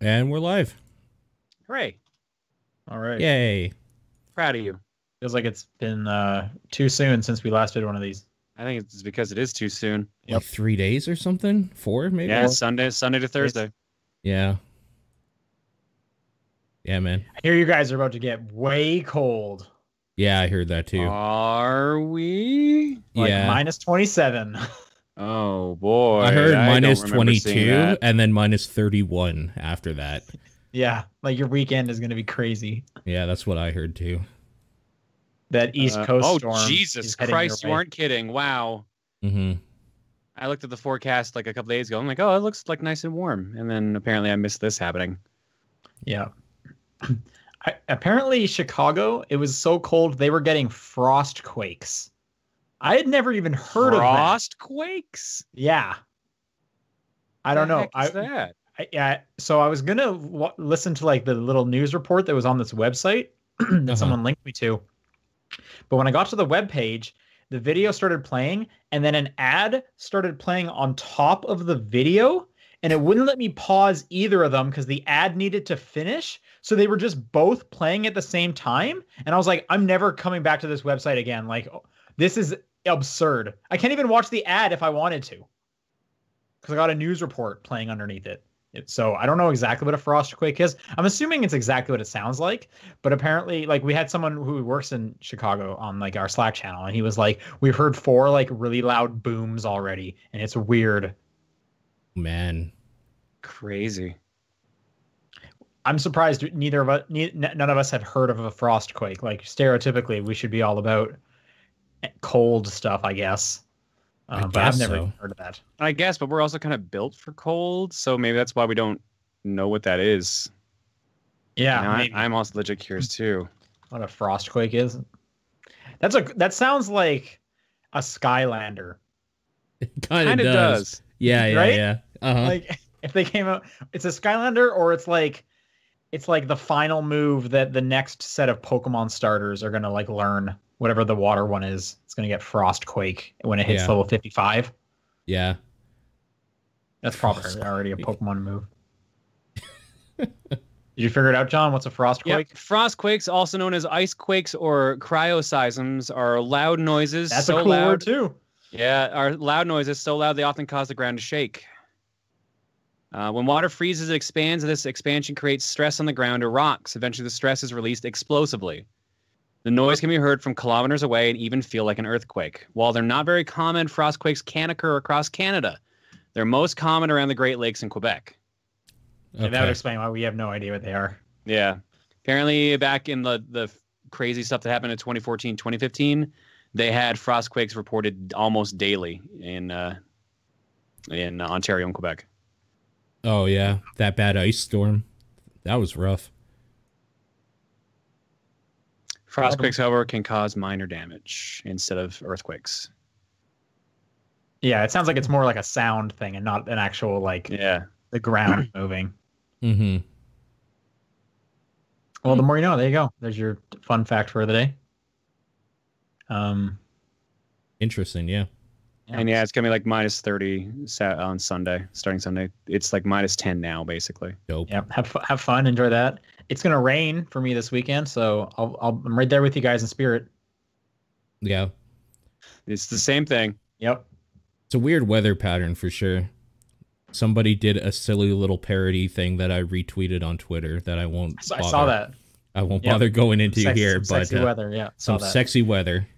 And we're live. Hooray. All right. Yay. Proud of you. Feels like it's been too soon since we last did one of these. I think it's because it is too soon. Like 3 days or something? 4 maybe? Yeah, Sunday to Thursday. Yeah. Yeah, man. I hear you guys are about to get way cold. Yeah, I heard that too. Are we? Like yeah. minus 27. Oh, boy. I heard minus don't remember seeing 22 that. and then minus 31 after that. Yeah, like your weekend is going to be crazy. Yeah, that's what I heard too. That East Coast storm. Oh, Jesus is heading Christ, your you way. aren't kidding. Wow. Mm-hmm. I looked at the forecast like a couple days ago. I'm like, oh, it looks like nice and warm. And then apparently I missed this happening. Yeah. Apparently, Chicago, it was so cold they were getting frost quakes. I had never even heard of that. Frost quakes? Yeah. I don't know. What the heck is that? Yeah, so I was gonna listen to like the little news report that was on this website that someone linked me to, but when I got to the web page, the video started playing, and then an ad started playing on top of the video, and it wouldn't let me pause either of them because the ad needed to finish. So they were just both playing at the same time, and I was like, I'm never coming back to this website again. Like, this is absurd. I can't even watch the ad if I wanted to because I got a news report playing underneath it. So I don't know exactly what a frost quake is. I'm assuming it's exactly what it sounds like, but apparently, like, we had someone who works in Chicago on like our Slack channel, and he was like, "We've heard 4 like really loud booms already, and it's weird." Man. Crazy. I'm surprised none of us had heard of a frost quake. Like, stereotypically, we should be all about cold stuff, I guess. But I've never even heard of that. I guess, but we're also kind of built for cold, so maybe that's why we don't know what that is. Yeah, You know, I'm also legit curious too. What a frost quake is. That sounds like a Skylander. It kind of does. Yeah, Right? yeah. Uh-huh. Like, if they came out, it's a Skylander, or it's like the final move that the next set of Pokemon starters are gonna like learn. Whatever the water one is, it's gonna get Frostquake when it hits level 55. Yeah. That's probably already a Pokemon move. Did you figure it out, John? What's a Frostquake? Yep. Frostquakes, also known as ice quakes or cryoseisms, are loud noises. That's so a cool loud, word too. Yeah, are loud noises so loud they often cause the ground to shake. When water freezes, it expands, and this expansion creates stress on the ground or rocks. Eventually, the stress is released explosively. The noise can be heard from kilometers away and even feel like an earthquake. While they're not very common, frostquakes can occur across Canada. They're most common around the Great Lakes and Quebec. Okay. That would explain why we have no idea what they are. Yeah. Apparently, back in the crazy stuff that happened in 2014, 2015, they had frostquakes reported almost daily in Ontario and Quebec. Oh, yeah. That bad ice storm. That was rough. Frostquakes, however, can cause minor damage instead of earthquakes. Yeah, it sounds like it's more like a sound thing and not an actual like the ground moving. Mm-hmm. Well, the more you know. There you go. There's your fun fact for the day. Interesting, yeah. And yeah, it's gonna be like minus 30 on Sunday, starting Sunday. It's like minus 10 now, basically. Dope. Yeah, have fun, enjoy that. It's gonna rain for me this weekend, so I'm right there with you guys in spirit. Yeah. It's the same thing. Yep. It's a weird weather pattern for sure. Somebody did a silly little parody thing that I retweeted on Twitter that I won't. I saw that. I won't bother going into here, but sexy weather. Yeah, some sexy weather.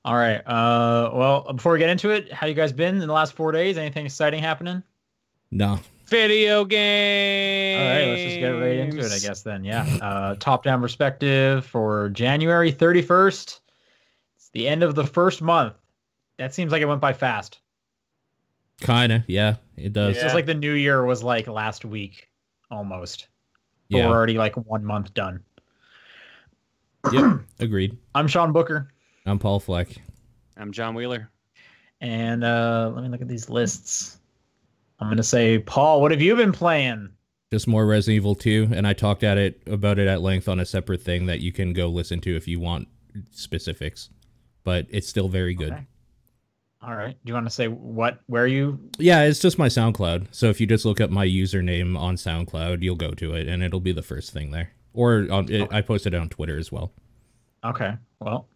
All right. Well, before we get into it, how you guys been in the last 4 days? Anything exciting happening? No. Video games. All right, let's just get right into it, I guess, then. Yeah. Top-down perspective for January 31st. It's the end of the first month. That seems like it went by fast. Kinda, yeah, it does. It's just like the new year was like last week, almost. But Yeah. we're already like 1 month done. Yep, agreed. I'm Sean Booker. I'm Paul Fleck. I'm John Wheeler. And let me look at these lists. I'm going to say, Paul, what have you been playing? Just more Resident Evil 2, and I talked about it at length on a separate thing that you can go listen to if you want specifics. But it's still very good. Okay. All right. Do you want to say where you? Yeah, it's just my SoundCloud. So if you just look up my username on SoundCloud, you'll go to it, and it'll be the first thing there. Or I posted it on Twitter as well. Okay. Well,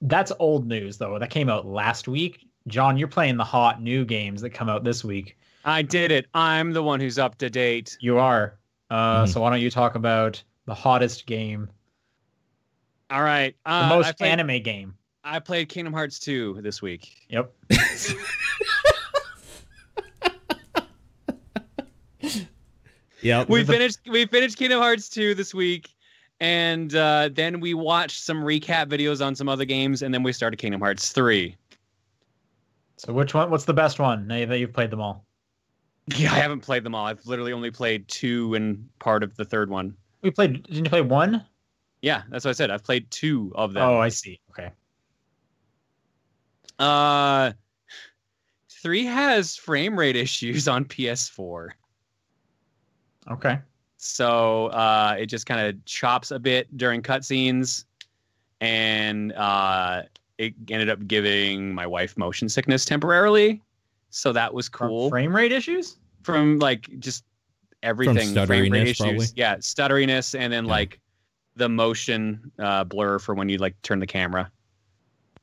that's old news though. That came out last week. John, you're playing the hot new games that come out this week. I did it. I'm the one who's up to date. You are. So why don't you talk about the hottest game? All right. The most anime game. I played Kingdom Hearts 2 this week. Yep. Yep. We finished Kingdom Hearts 2 this week, and then we watched some recap videos on some other games, and then we started Kingdom Hearts 3. So which one? What's the best one? Now that you've played them all. Yeah, I haven't played them all. I've literally only played 2 and part of the third one. Didn't you play 1? Yeah, that's what I said. I've played 2 of them. Oh, I see. Okay. 3 has frame rate issues on PS4. Okay. So it just kind of chops a bit during cutscenes, and it ended up giving my wife motion sickness temporarily. So that was cool. From frame rate issues? From like just everything. From frame rate stutteriness, probably. Yeah, stutteriness, and then like the motion blur for when you like turn the camera.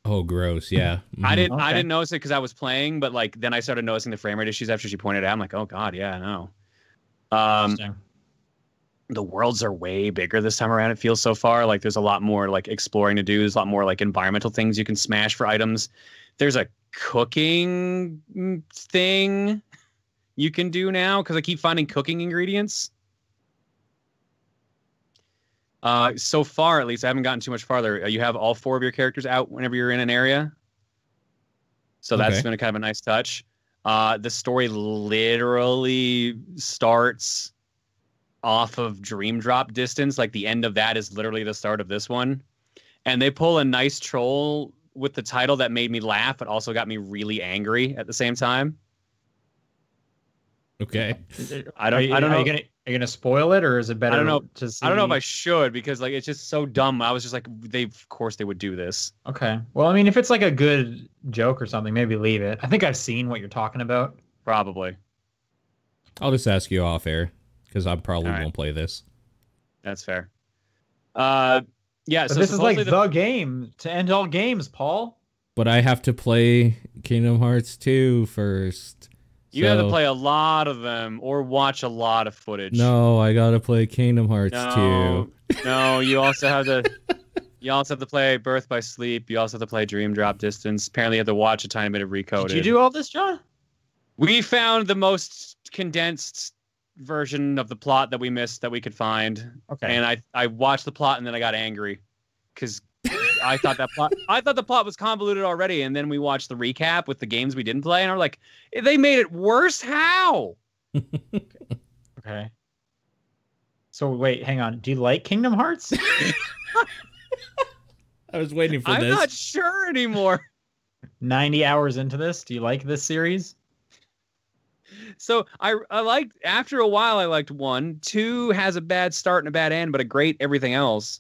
Oh, gross! Yeah, I didn't notice it because I was playing, but like then I started noticing the frame rate issues after she pointed it out. I'm like, oh god, yeah, no. The worlds are way bigger this time around. It feels so far like there's a lot more like exploring to do. There's a lot more like environmental things you can smash for items. There's a cooking thing you can do now because I keep finding cooking ingredients. So far, at least, I haven't gotten too much farther. You have all 4 of your characters out whenever you're in an area. So that's been a kind of a nice touch. The story literally starts off of Dream Drop distance. Like the end of that is literally the start of this one. And they pull a nice troll with the title that made me laugh, but also got me really angry at the same time. Okay. I don't know. Are you gonna spoil it, or is it better? I don't know. To see? I don't know if I should, because like it's just so dumb. I was just like, of course they would do this. Okay. Well, I mean, if it's like a good joke or something, maybe leave it. I think I've seen what you're talking about. Probably. I'll just ask you off air because I probably won't play this. That's fair. Yeah. But so this is like the game to end all games, Paul. But I have to play Kingdom Hearts 2 first. You have to play a lot of them or watch a lot of footage. No, I gotta play Kingdom Hearts 2. No, you also have to play Birth by Sleep. You also have to play Dream Drop Distance. Apparently you have to watch a tiny bit of Recoded. Did you do all this, John? We found the most condensed version of the plot that we missed that we could find. Okay. And I watched the plot and then I got angry because I thought the plot was convoluted already, and then we watched the recap with the games we didn't play, and we're like, they made it worse. How? Okay. So wait, hang on. Do you like Kingdom Hearts? I was waiting for this. I'm not sure anymore. 90 hours into this, do you like this series? So I liked, after a while, I liked 1. 2 has a bad start and a bad end, but a great everything else.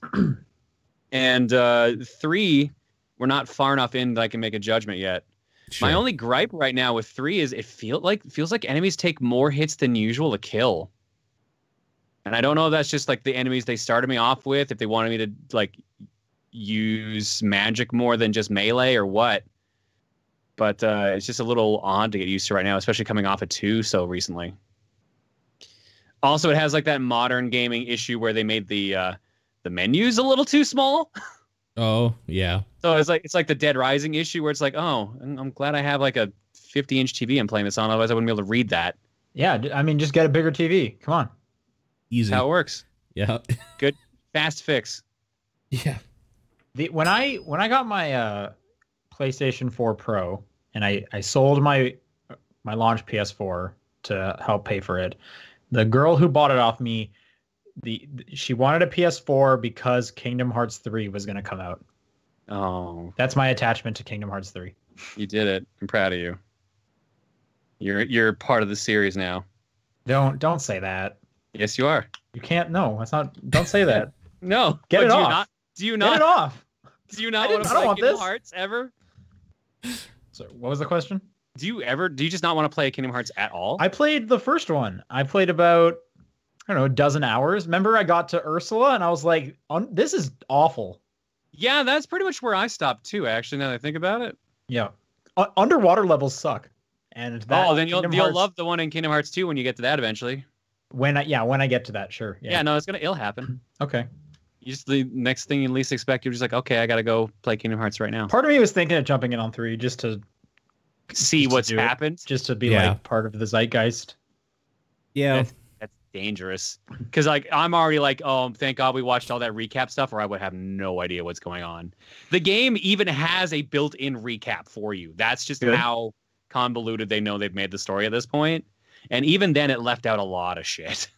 And 3, we're not far enough in that I can make a judgment yet. Sure. My only gripe right now with 3 is it feels like enemies take more hits than usual to kill. And I don't know if that's just like the enemies they started me off with, if they wanted me to like use magic more than just melee or what. But it's just a little odd to get used to right now, especially coming off of 2 so recently. Also, it has like that modern gaming issue where they made the menu's a little too small. Oh, yeah. So it's like the Dead Rising issue where it's like, oh, I'm glad I have like a 50-inch TV I'm playing this on. Otherwise, I wouldn't be able to read that. Yeah, I mean, just get a bigger TV. Come on. Easy. That's how it works. Yeah. Good. Fast fix. Yeah. When I got my PlayStation 4 Pro and I sold my launch PS4 to help pay for it, the girl who bought it off me, she wanted a PS4 because Kingdom Hearts 3 was going to come out. Oh, that's my attachment to Kingdom Hearts 3. You did it. I'm proud of you. You're part of the series now. Don't say that. Yes, you are. You can't. No, that's not. Don't say that. No, get it off. Do you not? Get it off. Do you not want to play Kingdom Hearts ever? So what was the question? Do you just not want to play Kingdom Hearts at all? I played the first one. I played about, I don't know, a dozen hours. Remember, I got to Ursula and I was like, this is awful. Yeah, that's pretty much where I stopped too, actually, now that I think about it. Yeah. Underwater levels suck. And that, then you'll love the one in Kingdom Hearts 2 when you get to that eventually. When I get to that, sure. Yeah, no, it'll happen. Okay. You just the next thing you least expect, you're just like, okay, I gotta go play Kingdom Hearts right now. Part of me was thinking of jumping in on 3 just to see what's happened. Just to be like part of the zeitgeist. Yeah. That's dangerous. Because like I'm already like, oh, thank God we watched all that recap stuff, or I would have no idea what's going on. The game even has a built-in recap for you. That's just how convoluted they know they've made the story at this point. And even then, it left out a lot of shit.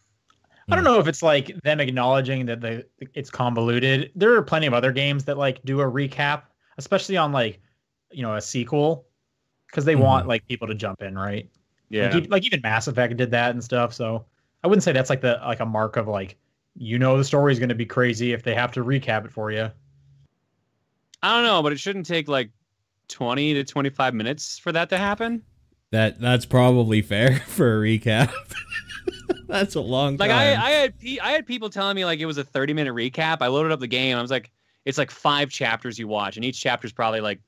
I don't know if it's like them acknowledging that it's convoluted. There are plenty of other games that like do a recap, especially on like, a sequel, because they want like people to jump in, right? Yeah. Like even Mass Effect did that and stuff. So I wouldn't say that's like a mark of like, the story is going to be crazy if they have to recap it for you. I don't know, but it shouldn't take like 20 to 25 minutes for that to happen. That's probably fair for a recap. That's a long time. Like I had people telling me like it was a 30-minute recap. I loaded up the game. I was like, it's like 5 chapters you watch, and each chapter is probably like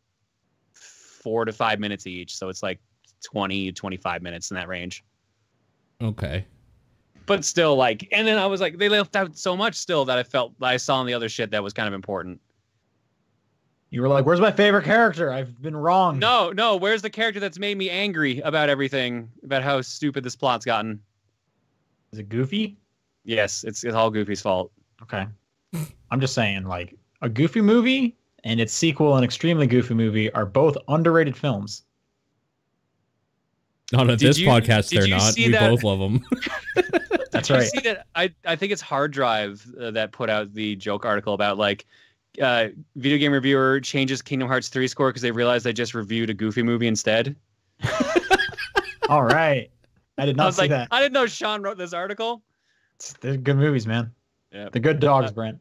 4 to 5 minutes each. So it's like 20, 25 minutes in that range. Okay. But still, like, and then I was like, they left out so much still that I felt that I saw in the other shit that was kind of important. You were like, where's my favorite character? I've been wrong. No. Where's the character that's made me angry about everything, about how stupid this plot's gotten? Is it Goofy? Yes, it's all Goofy's fault. Okay. I'm just saying, like, a Goofy movie and its sequel, an extremely Goofy movie, are both underrated films. Not on this podcast, they're not. We both love them. That's right. You see that? I think it's Hard Drive that put out the joke article about, like, video game reviewer changes Kingdom Hearts 3 score because they realized they just reviewed a Goofy movie instead. All right. I did not see that. I didn't know Sean wrote this article. They're good movies, man. Yeah. The good dogs, Brent.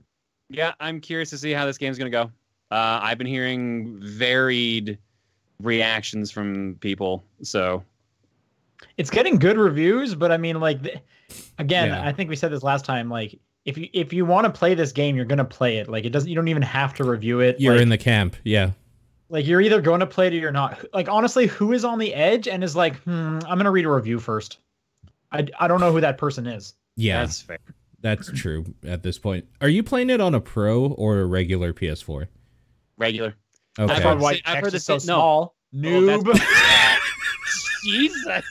Yeah, I'm curious to see how this game's going to go. I've been hearing varied reactions from people, so... It's getting good reviews, but I mean, like, again, I think we said this last time, like, if you want to play this game, you're gonna play it. Like, you don't even have to review it. You're in the camp, yeah. Like, you're either going to play it or you're not. Like, honestly, who is on the edge and is like, I'm gonna read a review first? I don't know who that person is. Yeah, that's fair. That's true at this point. Are you playing it on a Pro or a regular PS4? Regular. Okay. I've heard this so small. Noob. Jesus.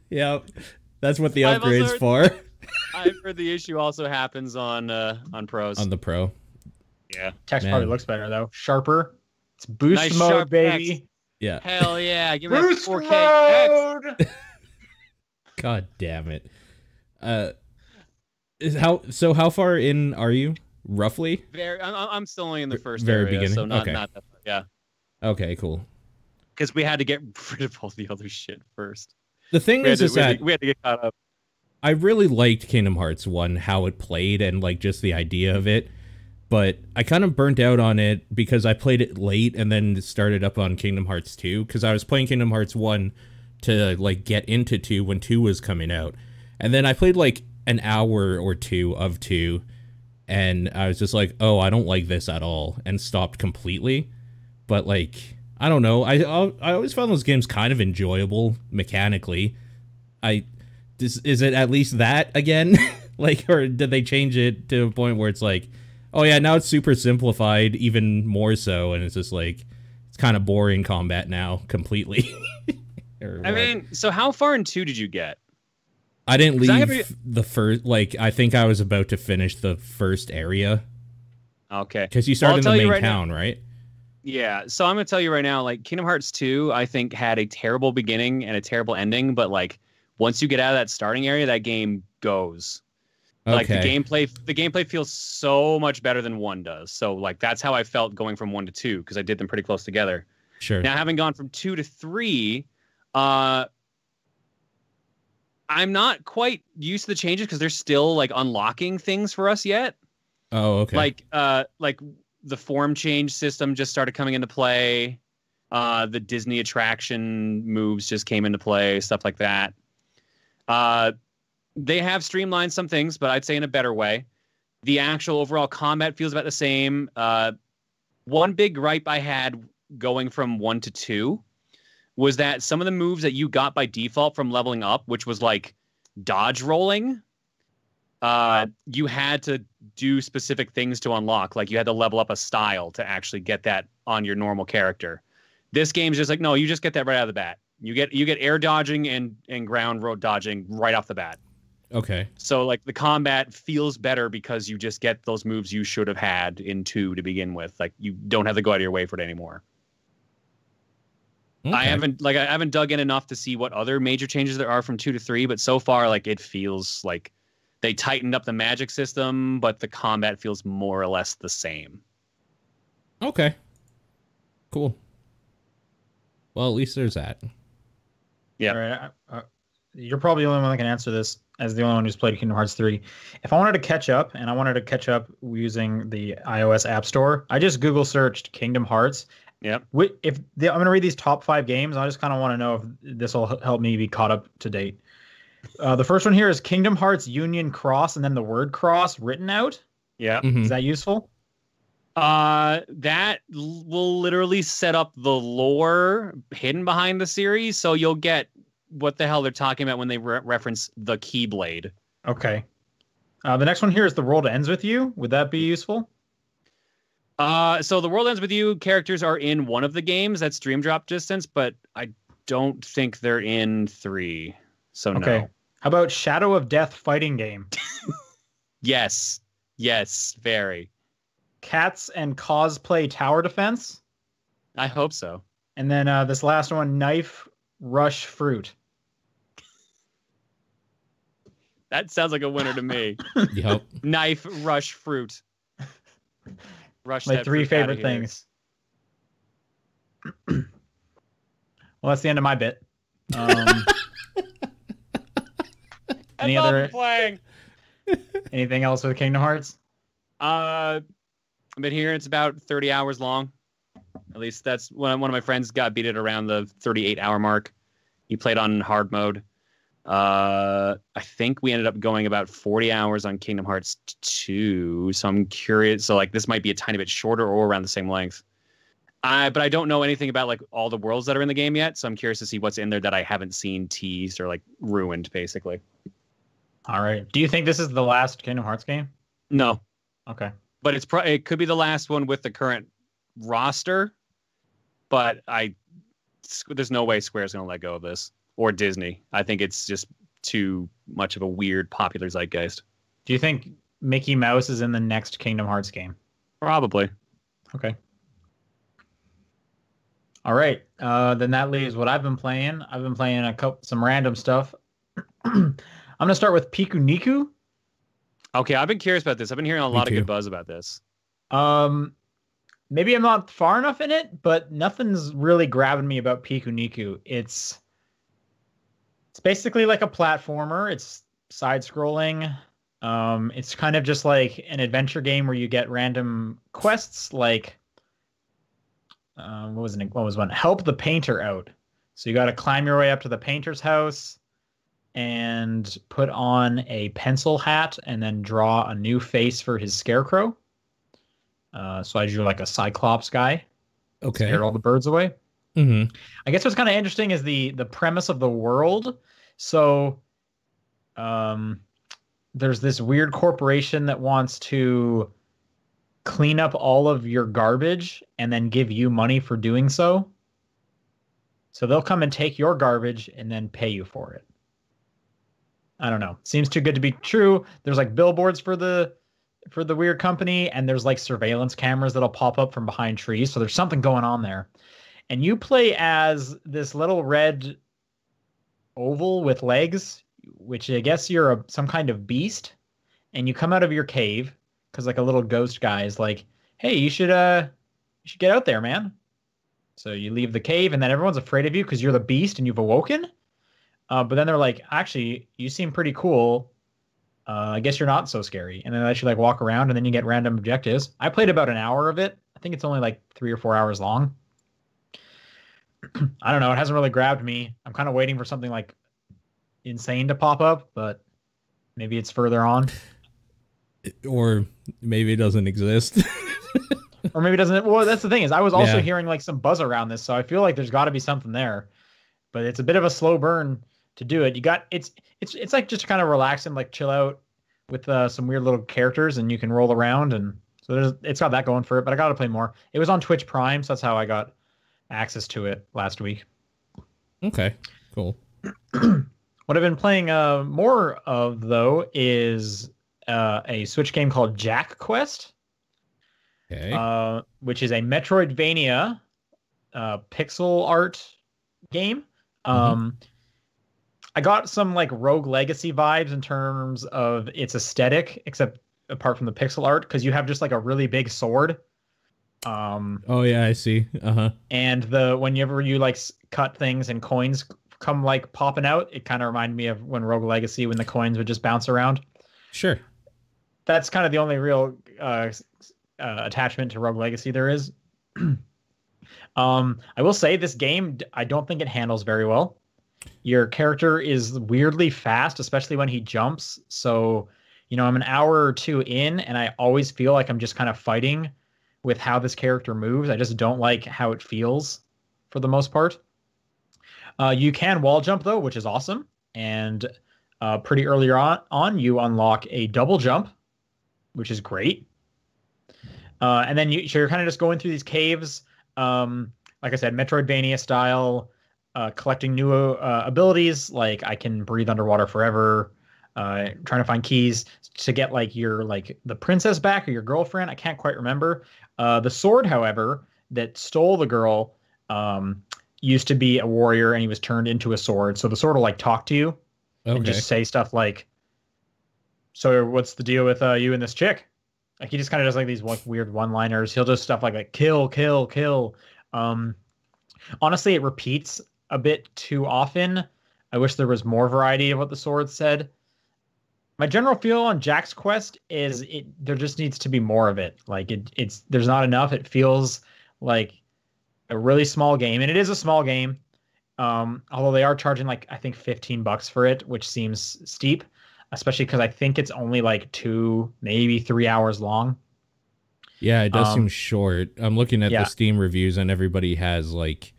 Yep. That's what the upgrade's for. I've heard the issue also happens on pros. On the Pro. Yeah. Text probably looks better though. Sharper. It's boost mode, baby. Text. Yeah. Hell yeah. Give me boost 4K mode. God damn it. How far in are you roughly? I'm still only in the first very area, beginning. so not Okay. that far. Yeah. Okay, cool. Because we had to get rid of all the other shit first. The thing is that we had to get caught up. I really liked Kingdom Hearts 1, how it played and like just the idea of it. But I kind of burnt out on it because I played it late and then started up on Kingdom Hearts 2 because I was playing Kingdom Hearts 1 to like get into 2 when 2 was coming out. And then I played like an hour or two of 2 and I was just like, oh, I don't like this at all, and stopped completely. But like, I don't know. I always found those games kind of enjoyable mechanically. Is it at least that again? Like, or did they change it to a point where it's like, oh yeah, now it's super simplified even more so, and it's just like, it's kind of boring combat now completely. I mean, so how far in 2 did you get? I didn't leave the first, like, I think I was about to finish the first area. Okay. Because you started in the main town, right? Yeah, so I'm going to tell you right now, like, Kingdom Hearts 2, I think, had a terrible beginning and a terrible ending, but, like, once you get out of that starting area, that game goes. Okay. Like, the gameplay feels so much better than 1 does. So, like, that's how I felt going from 1 to 2, because I did them pretty close together. Sure. Now, having gone from 2 to 3, I'm not quite used to the changes, because they're still, like, unlocking things for us yet. Oh, okay. Like the form change system just started coming into play. The Disney attraction moves just came into play, stuff like that. They have streamlined some things, but I'd say in a better way. The actual overall combat feels about the same. One big gripe I had going from 1 to 2 was that some of the moves that you got by default from leveling up, which was like dodge rolling, you had to do specific things to unlock. Like you had to level up a style to actually get that on your normal character. This game's just like, no, you just get that right out of the bat. You get air dodging and ground road dodging right off the bat. Okay. So like the combat feels better because you just get those moves you should have had in 2 to begin with. Like you don't have to go out of your way for it anymore. Okay. I haven't dug in enough to see what other major changes there are from 2 to 3, but so far like it feels like they tightened up the magic system, but the combat feels more or less the same. Okay. Cool. Well, at least there's that. Yeah. All right. You're probably the only one that can answer this as the only one who's played Kingdom Hearts 3. If I wanted to catch up, and I wanted to catch up using the iOS App Store, I just Google searched Kingdom Hearts. Yep. I'm going to read these top 5 games. I just kind of want to know if this will help me be caught up to date. The first one here is Kingdom Hearts Union Cross, and then the word cross written out. Yeah. Mm-hmm. Is that useful? That will literally set up the lore hidden behind the series, so you'll get what the hell they're talking about when they reference the Keyblade. Okay. The next one here is The World Ends With You. Would that be useful? So The World Ends With You characters are in one of the games. That's Dream Drop Distance, but I don't think they're in 3. So okay. No. How about Shadow of Death fighting game? Yes. Yes, very. Cats and Cosplay Tower Defense? I hope so. And then this last one, Knife Rush Fruit. That sounds like a winner to me. Yep. Knife Rush Fruit. Rush My that 3 fruit favorite things. Well, that's the end of my bit. Any other playing? Anything else with Kingdom Hearts? I've been hearing it's about 30 hours long. At least that's when one of my friends got beat it around the 38-hour mark. He played on hard mode. I think we ended up going about 40 hours on Kingdom Hearts 2. So I'm curious. So like this might be a tiny bit shorter or around the same length. But I don't know anything about like all the worlds that are in the game yet. So I'm curious to see what's in there that I haven't seen teased or like ruined, basically. All right. Do you think this is the last Kingdom Hearts game? No. Okay. But it could be the last one with the current roster. But there's no way Square's going to let go of this. Or Disney. I think it's just too much of a weird popular zeitgeist. Do you think Mickey Mouse is in the next Kingdom Hearts game? Probably. Okay. All right. Then that leaves what I've been playing. I've been playing some random stuff. I'm going to start with Pikuniku. Okay, I've been curious about this. I've been hearing a lot of good buzz about this. Maybe I'm not far enough in it, but nothing's really grabbing me about Pikuniku. It's basically like a platformer. It's side-scrolling. It's kind of just like an adventure game where you get random quests, like what was one? Help the painter out. So you got to climb your way up to the painter's house and put on a pencil hat and then draw a new face for his scarecrow. So I drew like a Cyclops guy. Okay. Scared all the birds away. Mm-hmm. I guess what's kind of interesting is the premise of the world. So there's this weird corporation that wants to clean up all of your garbage and then give you money for doing so. So they'll come and take your garbage and then pay you for it. I don't know. Seems too good to be true. There's like billboards for the weird company, and there's like surveillance cameras that'll pop up from behind trees. So there's something going on there. And you play as this little red oval with legs, which I guess you're some kind of beast. And you come out of your cave because like a little ghost guy is like, "Hey, you should get out there, man." So you leave the cave, and then everyone's afraid of you because you're the beast and you've awoken. But then they're like, "Actually, you seem pretty cool. I guess you're not so scary." And then they let you like walk around, and then you get random objectives. I played about an hour of it. I think it's only like 3 or 4 hours long. I don't know. It hasn't really grabbed me. I'm kind of waiting for something like insane to pop up, but maybe it's further on. Or maybe it doesn't exist. Or maybe it doesn't. Well, that's the thing is I was also Yeah. hearing like some buzz around this, so I feel like there's got to be something there. But it's a bit of a slow burn to do it. You got it's like just kind of relax and like chill out with some weird little characters, and you can roll around, and so it's got that going for it. But I got to play more. It was on Twitch Prime, so that's how I got access to it last week. Okay, cool. What I've been playing more of though is a Switch game called JackQuest, Okay. which is a Metroidvania pixel art game. Mm-hmm. I got some like Rogue Legacy vibes in terms of its aesthetic, except apart from the pixel art, because you have just like a really big sword. Oh yeah, I see. Uh-huh. And whenever you like cut things and coins come like popping out, it kind of reminded me of when Rogue Legacy, when the coins would just bounce around. Sure. That's kind of the only real attachment to Rogue Legacy there is. I will say this game, I don't think it handles very well. Your character is weirdly fast, especially when he jumps. So, I'm an hour or two in, and I always feel like I'm just kind of fighting with how this character moves. I just don't like how it feels for the most part. You can wall jump though, which is awesome. And pretty early on, you unlock a double jump, which is great. And then you're kind of just going through these caves. Like I said, Metroidvania style, collecting new abilities. Like I can breathe underwater forever. Trying to find keys to get like the princess back or your girlfriend. I can't quite remember. The sword, however, that stole the girl, used to be a warrior, and he was turned into a sword. So the sword will like talk to you and just say stuff like, "So what's the deal with you and this chick?" Like he just kind of does like these like weird one-liners. He'll just stuff like kill, kill, kill. Honestly, it repeats a bit too often. I wish there was more variety of what the sword said. My general feel on Jack's Quest is there just needs to be more of it. Like it's there's not enough. It feels like a really small game, and it is a small game. Although they are charging like I think $15 for it, which seems steep, especially because I think it's only like 2, maybe 3 hours long. Yeah, it does seem short. I'm looking at yeah. the Steam reviews, and everybody has like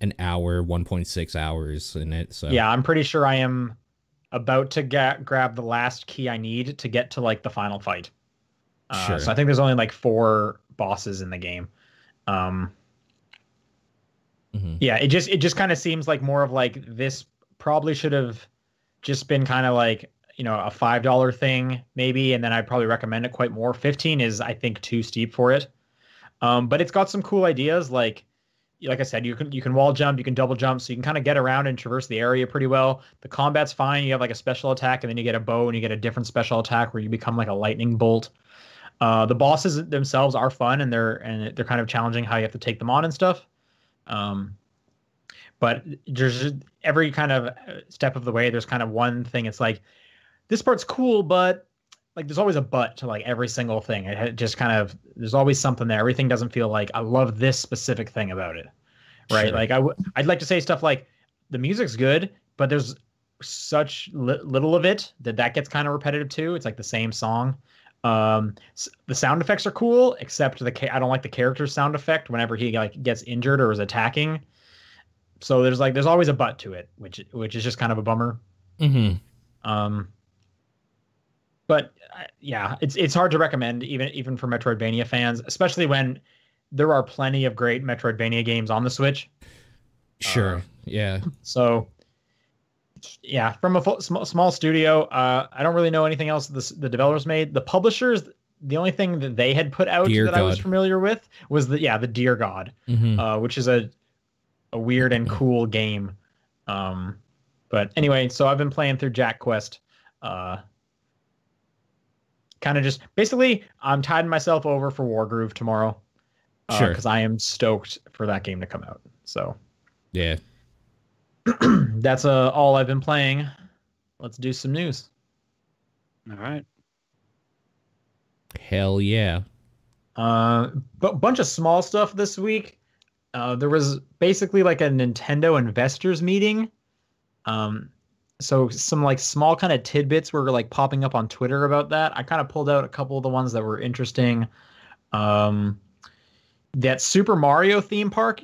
an hour, 1.6 hours in it. So yeah, I'm pretty sure I am about to grab the last key I need to get to like the final fight. Sure. So I think there's only like 4 bosses in the game. Yeah, it just kind of seems like more of like this probably should have just been kind of like, a $5 thing maybe, and then I'd probably recommend it quite more. 15 is I think too steep for it. But it's got some cool ideas like I said, you can wall jump, you can double jump, so you can kind of get around and traverse the area pretty well. The combat's fine. You have like a special attack, and then you get a bow, and you get a different special attack where you become like a lightning bolt. The bosses themselves are fun, and they're kind of challenging how you have to take them on and stuff. But there's every kind of step of the way, there's kind of one thing. It's like, this part's cool, but like there's always a but to like every single thing. It just kind of, there's always something there. Everything doesn't feel like I love this specific thing about it. Right. Sure. Like I'd like to say stuff like the music's good, but there's such little of it that gets kind of repetitive too. It's like the same song. The sound effects are cool, except I don't like the character's sound effect whenever he like gets injured or is attacking. So there's always a but to it, which is just kind of a bummer. But yeah, it's hard to recommend even for Metroidvania fans, especially when there are plenty of great Metroidvania games on the Switch. Sure. Yeah. So yeah, from a small studio, I don't really know anything else the developers made. The publishers, the only thing that they had put out I was familiar with was the Dear God, which is a weird and cool game. But anyway, so I've been playing through JackQuest. Kind of just basically I'm tiding myself over for Wargroove tomorrow. Sure. Because I am stoked for that game to come out. So yeah. That's all I've been playing. Let's do some news. All right. Hell yeah. Bunch of small stuff this week. There was basically like a Nintendo investors meeting. So some like small kind of tidbits were like popping up on Twitter about that. I kind of pulled out a couple of the ones that were interesting. Um, that Super Mario theme park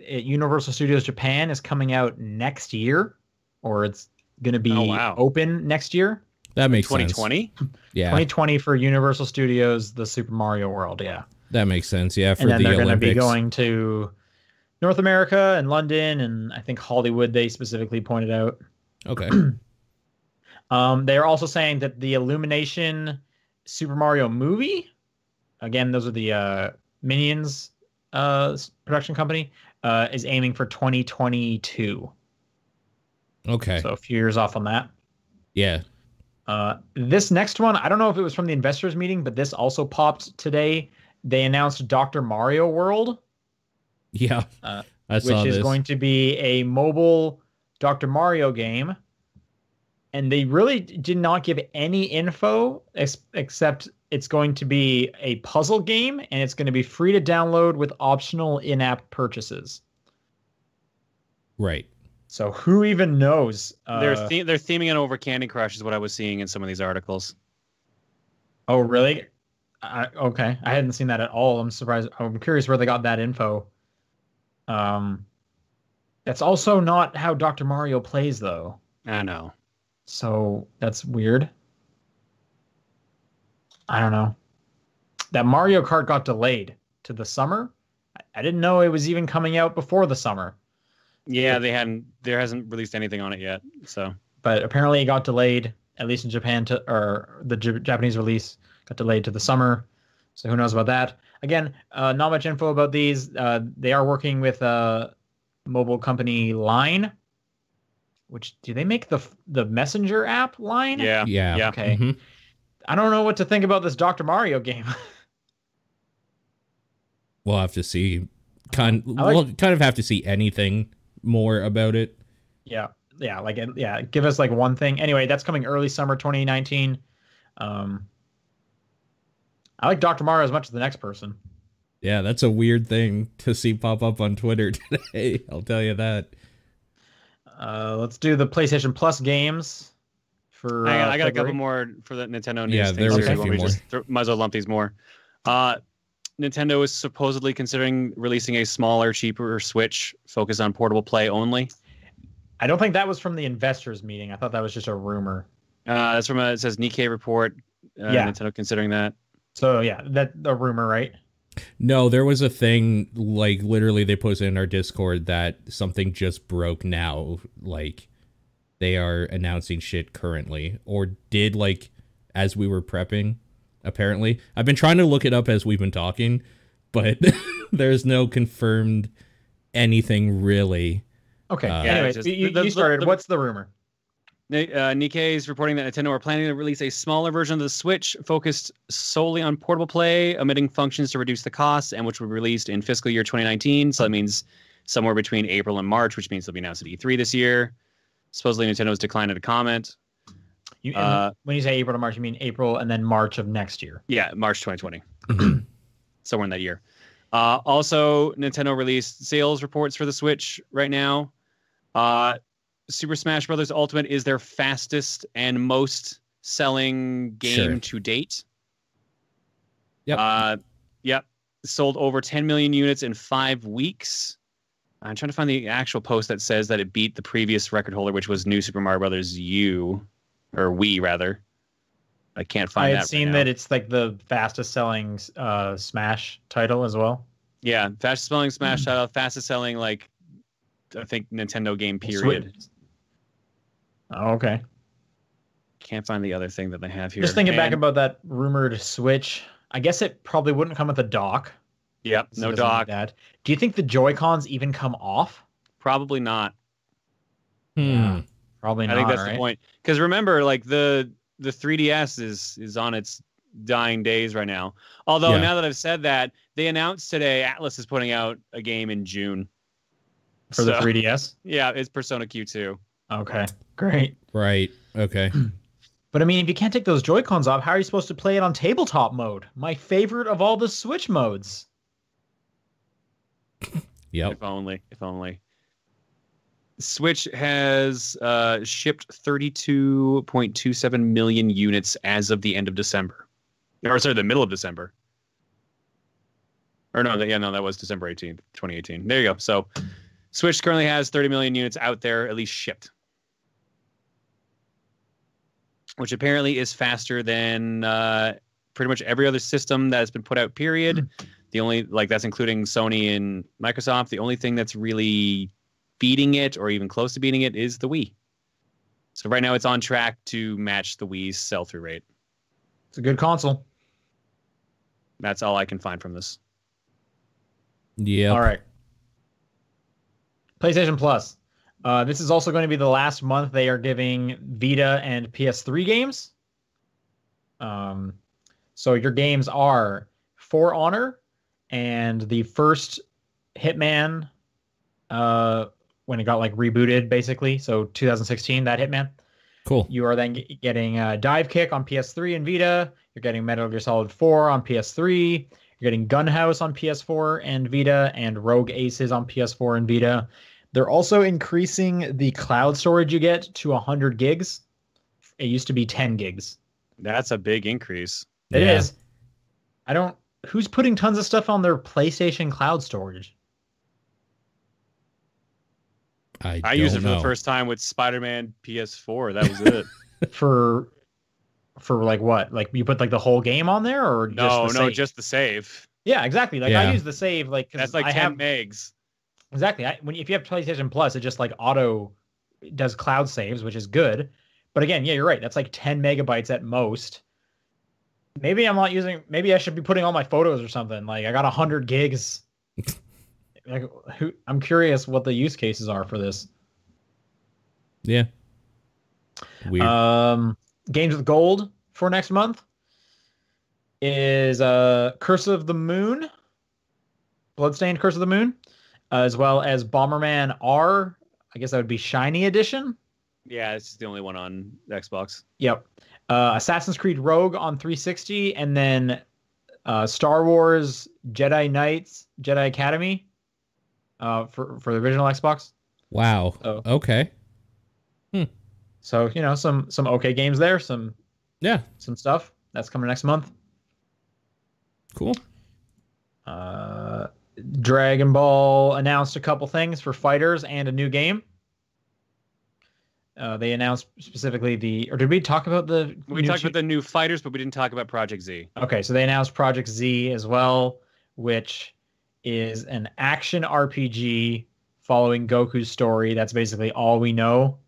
at Universal Studios Japan is coming out next year, or it's going to be open next year. That makes 2020? sense. Yeah. 2020 for Universal Studios, the Super Mario World. Yeah. That makes sense. Yeah. For and then the they're going to Olympics. be going to North America and London, and I think Hollywood, they specifically pointed out. Okay. They are also saying that the Illumination Super Mario movie, again, those are the Minions production company, is aiming for 2022. Okay. So a few years off on that. Yeah. This next one, I don't know if it was from the investors meeting, but this also popped today. They announced Dr. Mario World. Yeah. Which is going to be a mobile Dr. Mario game. And they really did not give any info except it's going to be a puzzle game and it's going to be free to download with optional in-app purchases. Right. So who even knows? They're theming it over Candy Crush is what I was seeing in some of these articles. Oh, really? Okay. I hadn't seen that at all. I'm surprised. I'm curious where they got that info. That's also not how Dr. Mario plays, though. I know. So that's weird. I don't know. That Mario Kart got delayed to the summer. I didn't know it was even coming out before the summer. Yeah, there hasn't released anything on it yet. So, but apparently it got delayed, at least in Japan, or the Japanese release got delayed to the summer. So who knows about that? Again, not much info about these. They are working with a mobile company, Line. Which, do they make the Messenger app, Line? Yeah. Okay. Mm-hmm. I don't know what to think about this Dr. Mario game. We'll have to see. We'll kind of have to see anything more about it. Yeah. Give us like one thing. Anyway, that's coming early summer 2019. I like Dr. Mario as much as the next person. Yeah, that's a weird thing to see pop up on Twitter today. I'll tell you that. Let's do the PlayStation Plus games. I got a couple more for the Nintendo news. Yeah, there was a few more. Might as well lump these more. Nintendo is supposedly considering releasing a smaller, cheaper Switch focused on portable play only. I don't think that was from the investors meeting. I thought that was just a rumor. That's from it says Nikkei report. Nintendo considering that. So yeah, that's a rumor, right? No, there was a thing, like, literally they posted in our Discord that something just broke now. Like, they are announcing shit currently. Or did, like, as we were prepping, apparently. I've been trying to look it up as we've been talking, but there's no confirmed anything, really. Okay, anyways, you started. What's the rumor? Nikkei is reporting that Nintendo are planning to release a smaller version of the Switch focused solely on portable play, omitting functions to reduce the costs, and which will be released in fiscal year 2019. So that means somewhere between April and March, which means they'll be announced at E3 this year. Supposedly Nintendo has declined to comment. When you say April to March, you mean April and then March of next year? Yeah, March 2020. Somewhere in that year. Also, Nintendo released sales reports for the Switch right now. Super Smash Bros. Ultimate is their fastest and most selling game to date. Yep. Yep. Sold over 10 million units in 5 weeks. I'm trying to find the actual post that says that it beat the previous record holder, which was New Super Mario Brothers U, or Wii rather. I can't find that. I had seen that it's like the fastest selling Smash title as well. Yeah, fastest selling Smash title, fastest selling, like, I think Nintendo game period. Oh, okay. Can't find the other thing that they have here. Just thinking back about that rumored Switch, I guess it probably wouldn't come with a dock. Yep, no dock. That. Do you think the Joy-Cons even come off? Probably not. Yeah, probably not. I think that's the point. Because remember, like, the 3DS is on its dying days right now. Although now that I've said that, they announced today Atlas is putting out a game in June. For the 3DS? Yeah, it's Persona Q2. Okay, great. Right, okay. But I mean, if you can't take those Joy-Cons off, how are you supposed to play it on tabletop mode? My favorite of all the Switch modes. Yep. If only. If only. Switch has shipped 32.27 million units as of the end of December. Or sorry, the middle of December. Or no, that was December 18th, 2018. There you go. So Switch currently has 30 million units out there, at least shipped. Which apparently is faster than pretty much every other system that has been put out, period. The only, that's including Sony and Microsoft, the only thing that's really beating it or even close to beating it is the Wii. So right now it's on track to match the Wii's sell-through rate. It's a good console. That's all I can find from this. Yeah. All right. PlayStation Plus. This is also going to be the last month they are giving Vita and PS3 games. So your games are For Honor and the first Hitman when it got rebooted, basically. So 2016, that Hitman. Cool. You are then getting Dive Kick on PS3 and Vita. You're getting Metal Gear Solid 4 on PS3. You're getting Gunhouse on PS4 and Vita, and Rogue Aces on PS4 and Vita. They're also increasing the cloud storage you get to 100 gigs. It used to be 10 gigs. That's a big increase. It is. Who's putting tons of stuff on their PlayStation cloud storage? I used it for the first time with Spider-Man PS4. That was it. for what? You put the whole game on there, or just the save. Yeah, exactly. I use the save that's 10 megs. Exactly. If you have PlayStation Plus, it just auto does cloud saves, which is good. But again, yeah, you're right. That's 10 megabytes at most. Maybe I'm not using. Maybe I should be putting all my photos or something. I got 100 gigs. I'm curious what the use cases are for this. Yeah. Weird. Games with gold for next month is Curse of the Moon, Bloodstained Curse of the Moon, as well as Bomberman R. I guess that would be Shiny Edition. Yeah, it's the only one on Xbox. Yep. Assassin's Creed Rogue on 360, and then Star Wars Jedi Knights Jedi Academy for the original Xbox. Wow. So, okay. So some okay games there. Some stuff that's coming next month. Cool. Dragon Ball announced a couple things for fighters and a new game. They announced specifically did we talk about the? We talked about the new fighters, but we didn't talk about Project Z. Okay, so they announced Project Z as well, which is an action RPG following Goku's story. That's basically all we know.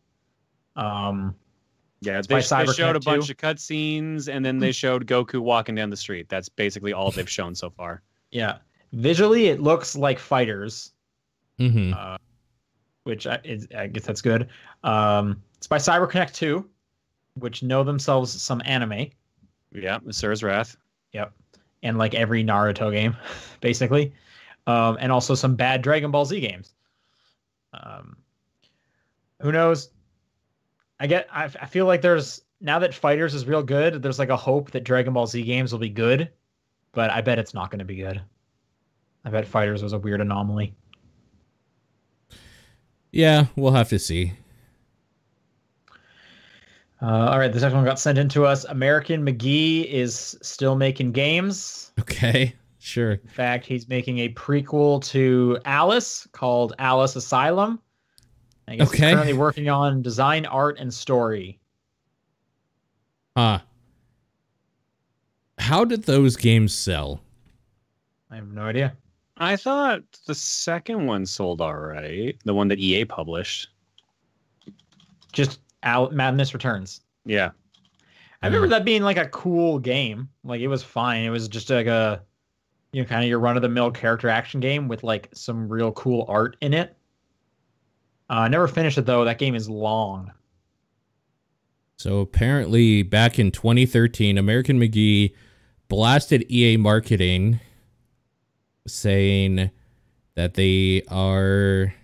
They showed a bunch of cutscenes, and then they showed Goku walking down the street. That's basically all they've shown so far. Yeah, visually it looks like fighters. Mm-hmm. Which I guess that's good. It's by CyberConnect 2, which know themselves some anime. Yeah, Asura's Wrath. Yep. And every Naruto game, basically. And also some bad Dragon Ball Z games. Who knows? I feel like now that Fighters is real good, there's a hope that Dragon Ball Z games will be good, but I bet it's not going to be good. I bet Fighters was a weird anomaly. Yeah, we'll have to see. All right, this next one got sent in to us. American McGee is still making games. Okay, sure. In fact, he's making a prequel to Alice called Alice Asylum. I guess he's currently working on design, art, and story. How did those games sell? I have no idea. I thought the second one sold all right. The one that EA published. Just Madness Returns. Yeah. I remember that being a cool game. It was fine. It was just a, kind of your run-of-the-mill character action game with some real cool art in it. I never finished it, though. That game is long. So apparently back in 2013, American McGee blasted EA marketing saying that they are